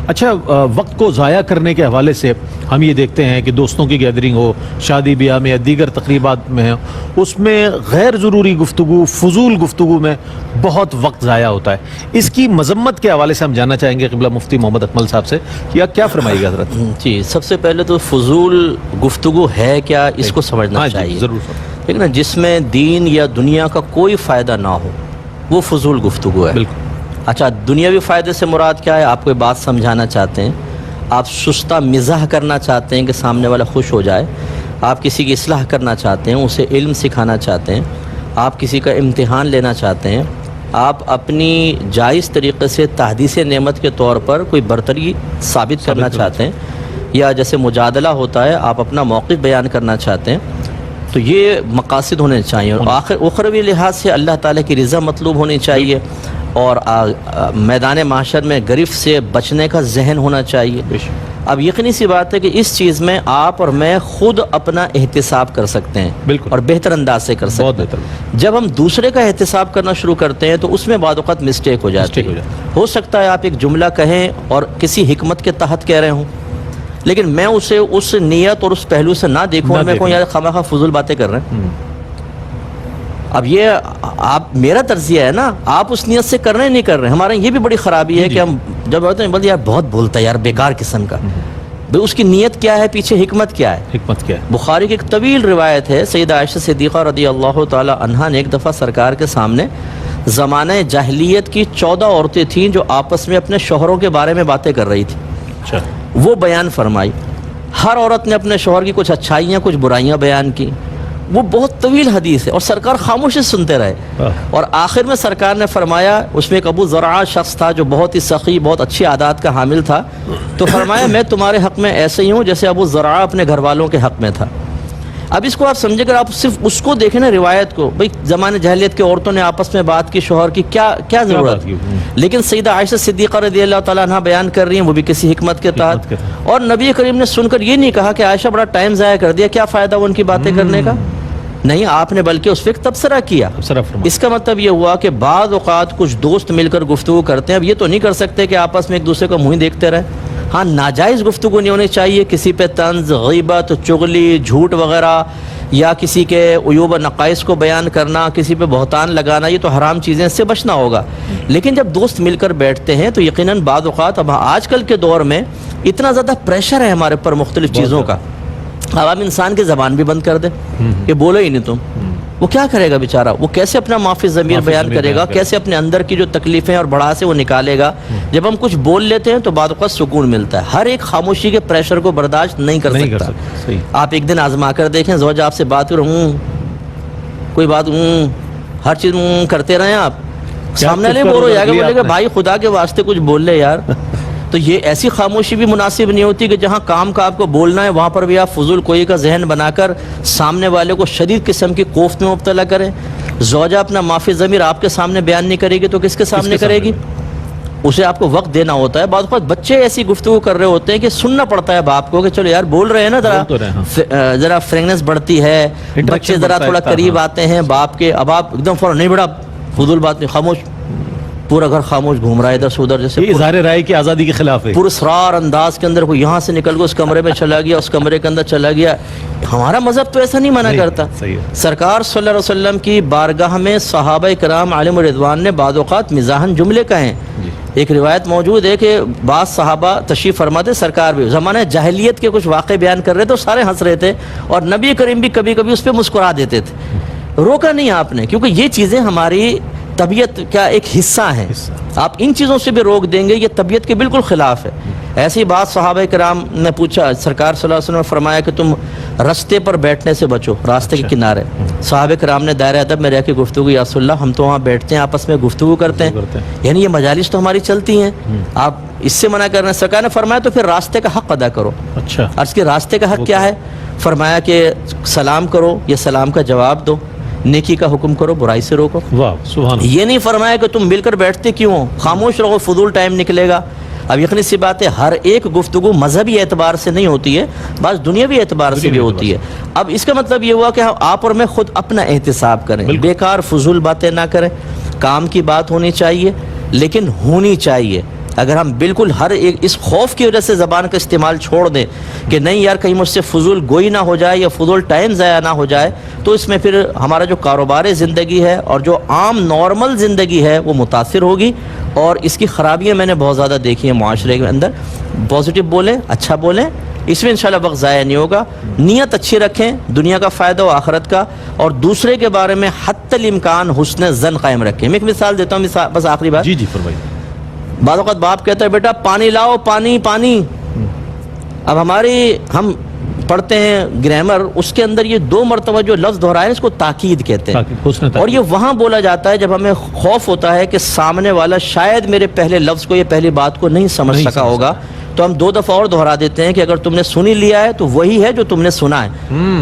اچھا وقت کو ضائع کرنے کے حوالے سے ہم یہ دیکھتے ہیں کہ دوستوں کی گیدرنگ ہو، شادی بیاہ میں یا دیگر تقریبات میں اس میں غیر ضروری گفتگو، فضول گفتگو میں بہت وقت ضائع ہوتا ہے. اس کی مذمت کے حوالے سے ہم جاننا چاہیں گے قبلہ مفتی محمد اکمل صاحب سے کیا فرمائیے گا حضرت؟ جی، سب سے پہلے تو فضول گفتگو ہے کیا اس کو سمجھنا چاہیے. ضرور. ٹھیک نا، جس میں دین یا دنیا کا کوئی فائدہ نہ ہو وہ فضول گفتگو ہے. بالکل. اچھا، دنیاوی فائدے سے مراد کیا ہے؟ آپ کوئی بات سمجھانا چاہتے ہیں، آپ سستہ مزاح کرنا چاہتے ہیں کہ سامنے والا خوش ہو جائے، آپ کسی کی اصلاح کرنا چاہتے ہیں، اسے علم سکھانا چاہتے ہیں، آپ کسی کا امتحان لینا چاہتے ہیں، آپ اپنی جائز طریقے سے تحدیث نعمت کے طور پر کوئی برتری ثابت کرنا چاہتے ہیں، یا جیسے مجادلہ ہوتا ہے آپ اپنا موقف بیان کرنا چاہتے ہیں، تو یہ مقاصد ہونے چاہیے. اور اخروی لحاظ سے اللہ تعالیٰ کی رضا مطلوب ہونی چاہیے، اور میدان معاشر میں گرفت سے بچنے کا ذہن ہونا چاہیے. اب یقینی سی بات ہے کہ اس چیز میں آپ اور میں خود اپنا احتساب کر سکتے ہیں. بالکل. اور بہتر انداز سے کر سکتے ہیں. جب ہم دوسرے کا احتساب کرنا شروع کرتے ہیں تو اس میں بعض اوقات مسٹیک ہو جاتی ہے. ہو سکتا ہے آپ ایک جملہ کہیں اور کسی حکمت کے تحت کہہ رہے ہوں، لیکن میں اسے اس نیت اور اس پہلو سے نہ دیکھوں اور میں کہوں یار خواہ فضول باتیں کر رہے ہیں. اب یہ آپ میرا تجزیہ ہے نا، آپ اس نیت سے کر رہے ہیں نہیں کر رہے ہیں. ہمارے یہ بھی بڑی خرابی ہے کہ ہم جب ہوتے ہیں بولتے یار بہت بولتا ہے یار، بیکار قسم کا. بھئی اس کی نیت کیا ہے، پیچھے حکمت کیا ہے؟ حکمت کیا ہے؟ بخاری کی ایک طویل روایت ہے، سیدہ عائشہ صدیقہ رضی اللہ تعالی عنہا نے ایک دفعہ سرکار کے سامنے زمانہ جاہلیت کی 14 عورتیں تھیں جو آپس میں اپنے شوہروں کے بارے میں باتیں کر رہی تھیں. اچھا. وہ بیان فرمائی. ہر عورت نے اپنے شوہر کی کچھ اچھائیاں کچھ برائیاں بیان کی. وہ بہت طویل حدیث ہے اور سرکار خاموشی سنتے رہے. اور آخر میں سرکار نے فرمایا، اس میں ایک ابو زرعہ شخص تھا جو بہت ہی سخی، بہت اچھی عادات کا حامل تھا، تو فرمایا میں تمہارے حق میں ایسے ہی ہوں جیسے ابو زرعہ اپنے گھر والوں کے حق میں تھا. اب اس کو آپ سمجھے، اگر آپ صرف اس کو دیکھیں نا روایت کو، بھئی زمانے جاہلیت کے عورتوں نے آپس میں بات کی شوہر کی، کیا ضرورت؟ لیکن سیدہ عائشہ صدیقہ رضی اللہ تعالیٰ عنہ بیان کر رہی ہیں، وہ بھی کسی حکمت کے تحت. اور نبی کریم نے سن کر یہ نہیں کہا کہ عائشہ بڑا ٹائم ضائع کر دیا، کیا فائدہ ان کی باتیں کرنے کا. نہیں، آپ نے بلکہ اس وقت تبصرہ کیا. اس کا مطلب یہ ہوا کہ بعض اوقات کچھ دوست مل کر گفتگو کرتے ہیں. اب یہ تو نہیں کر سکتے کہ آپس میں ایک دوسرے کو منہ دیکھتے رہیں. ہاں، ناجائز گفتگو نہیں ہونی چاہیے، کسی پہ طنز، غیبت، چغلی، جھوٹ وغیرہ، یا کسی کے عیوب و نقائص کو بیان کرنا، کسی پہ بہتان لگانا، یہ تو حرام چیزیں، اس سے بچنا ہوگا. لیکن جب دوست مل کر بیٹھتے ہیں تو یقیناً بعض اوقات، اب آج کل کے دور میں اتنا زیادہ پریشر ہے ہمارے پر مختلف چیزوں کا، اب آپ انسان کی زبان بھی بند کر دیں کہ بولو ہی نہیں تم، وہ کیا کرے گا بیچارہ؟ وہ کیسے اپنا معافی ضمیر بیان کرے گا؟ کیسے اپنے اندر کی جو تکلیفیں اور بڑھاسے وہ نکالے گا؟ جب ہم کچھ بول لیتے ہیں تو بعد اوقات سکون ملتا ہے. ہر ایک خاموشی کے پریشر کو برداشت نہیں کر سکتا. آپ ایک دن آزما کر دیکھیں، زوجہ آپ سے بات کرو، کوئی بات ہر چیز کرتے رہیں آپ، سامنے لے بولو یا بولے گا بھائی خدا کے واسطے کچھ بول لے یار. تو یہ ایسی خاموشی بھی مناسب نہیں ہوتی کہ جہاں کام کا آپ کو بولنا ہے وہاں پر بھی آپ فضول کوئی کا ذہن بنا کر سامنے والے کو شدید قسم کی کوفت میں مبتلا کریں. زوجہ اپنا معافی ضمیر آپ کے سامنے بیان نہیں کرے گی تو کس کے سامنے کرے گی؟ اسے آپ کو وقت دینا ہوتا ہے. بعض اوقات بچے ایسی گفتگو کر رہے ہوتے ہیں کہ سننا پڑتا ہے باپ کو کہ چلو یار بول رہے ہیں نا، ذرا فرینکنس بڑھتی ہے، بچے ذرا تھوڑا قریب آتے ہیں باپ کے. اب آپ ایک دم فوراً نہیں بڑا فضول بات نہیں، خاموش، پورا گھر خاموش گھوم رہا ہے ادھر سے ادھر، جیسے یہ اظہار رائے کی آزادی کے خلاف ہے. پراسرار انداز کے اندر کوئی یہاں سے نکل کے اس کمرے میں چلا گیا، اس کمرے کے اندر چلا گیا. ہمارا مذہب تو ایسا نہیں منع کرتا. سرکار صلی اللہ علیہ وسلم کی بارگاہ میں صحابہ کرام علیہم رضوان نے بعض اوقات مزاحاً جملے کہیں. ایک روایت موجود ہے کہ بعض صحابہ تشریف فرماتے، سرکار بھی زمانہ جاہلیت کے کچھ واقعے بیان کر رہے تھے، سارے ہنس رہے تھے، اور نبی کریم بھی کبھی کبھی اس پہ مسکرا دیتے تھے. روکا نہیں آپ نے، کیونکہ یہ چیزیں ہماری طبیعت کا ایک حصہ ہیں. آپ ان چیزوں سے بھی روک دیں گے، یہ طبیعت کے بالکل خلاف ہے. ایسی بات صحابہ کرام نے پوچھا، سرکار صلی اللہ علیہ وسلم نے فرمایا کہ تم راستے پر بیٹھنے سے بچو، راستے کے کنارے. صحابہ کرام نے دائرہ ادب میں رہ کے گفتگو، یا رسول اللہ ہم تو وہاں بیٹھتے ہیں، آپس میں گفتگو کرتے ہیں، یعنی یہ مجالس تو ہماری چلتی ہیں، آپ اس سے منع کر رہے ہیں. سرکار نے فرمایا تو پھر راستے کا حق ادا کرو. اچھا، عرض کے راستے کا حق کیا ہے؟ فرمایا کہ سلام کرو، یہ سلام کا جواب دو، نیکی کا حکم کرو، برائی سے روکو. واہ سبحان اللہ. یہ نہیں فرمایا کہ تم مل کر بیٹھتے کیوں ہو، خاموش رہو، فضول ٹائم نکلے گا. اب یقینی سی بات ہے ہر ایک گفتگو مذہبی اعتبار سے نہیں ہوتی ہے، بعض دنیاوی اعتبار سے بھی ہوتی ہے. اب اس کا مطلب یہ ہوا کہ آپ اور میں خود اپنا احتساب کریں، بیکار فضول باتیں نہ کریں. کام کی بات ہونی چاہیے لیکن ہونی چاہیے. اگر ہم بالکل ہر ایک اس خوف کی وجہ سے زبان کا استعمال چھوڑ دیں کہ نہیں یار کہیں مجھ سے فضول گوئی نہ ہو جائے یا فضول ٹائم ضائع نہ ہو جائے، تو اس میں پھر ہمارا جو کاروبار زندگی ہے اور جو عام نارمل زندگی ہے وہ متاثر ہوگی، اور اس کی خرابیاں میں نے بہت زیادہ دیکھی ہیں معاشرے کے اندر۔ پازیٹیو بولیں، اچھا بولیں، اس میں انشاءاللہ وقت ضائع نہیں ہوگا، نیت اچھی رکھیں، دنیا کا فائدہ و آخرت کا، اور دوسرے کے بارے میں حتی الامکان حسن ظن قائم رکھیں۔ میں ایک مثال دیتا ہوں، بس آخری بات۔ جی جی فرمائیے۔ بعض اوقات باپ کہتا ہے بیٹا پانی لاؤ، پانی پانی۔ اب ہم پڑھتے ہیں گرامر، اس کے اندر یہ 2 مرتبہ جو لفظ دہرائے اس کو تاکید کہتے ہیں، اور یہ وہاں بولا جاتا ہے جب ہمیں خوف ہوتا ہے کہ سامنے والا شاید میرے پہلے لفظ کو یا پہلی بات کو نہیں سمجھ سکا ہوگا، تو ہم 2 دفعہ اور دہرا دیتے ہیں کہ اگر تم نے سنی لیا ہے تو وہی ہے جو تم نے سنا ہے،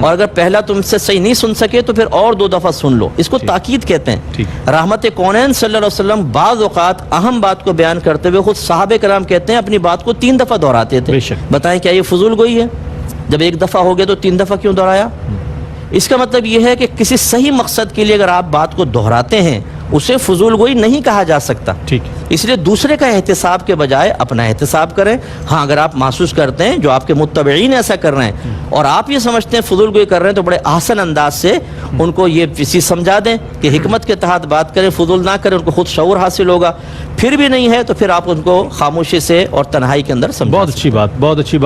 اور اگر پہلا تم سے صحیح نہیں سن سکے تو پھر اور 2 دفعہ سن لو۔ اس کو تاکید کہتے ہیں۔ رحمت کونین صلی اللہ علیہ وسلم بعض اوقات اہم بات کو بیان کرتے ہوئے خود صحابہ کرام کہتے ہیں اپنی بات کو 3 دفعہ دہراتے تھے۔ بتائیں کیا یہ فضول گوئی ہے؟ جب 1 دفعہ ہو گیا تو 3 دفعہ کیوں دہرایا؟ اس کا مطلب یہ ہے کہ کسی صحیح مقصد کے لیے اگر آپ بات کو دہراتے ہیں اسے فضول گوئی نہیں کہا جا سکتا۔ اس لیے دوسرے کا احتساب کے بجائے اپنا احتساب کریں۔ ہاں اگر آپ محسوس کرتے ہیں جو آپ کے متبعین ایسا کر رہے ہیں اور آپ یہ سمجھتے ہیں فضول گوئی کر رہے ہیں، تو بڑے احسن انداز سے ان کو یہ چیز سمجھا دیں کہ حکمت کے تحت بات کریں، فضول نہ کریں، ان کو خود شعور حاصل ہوگا۔ پھر بھی نہیں ہے تو پھر آپ ان کو خاموشی سے اور تنہائی کے اندر سمجھائیں۔ بہت اچھی بات، بہت اچھی بات۔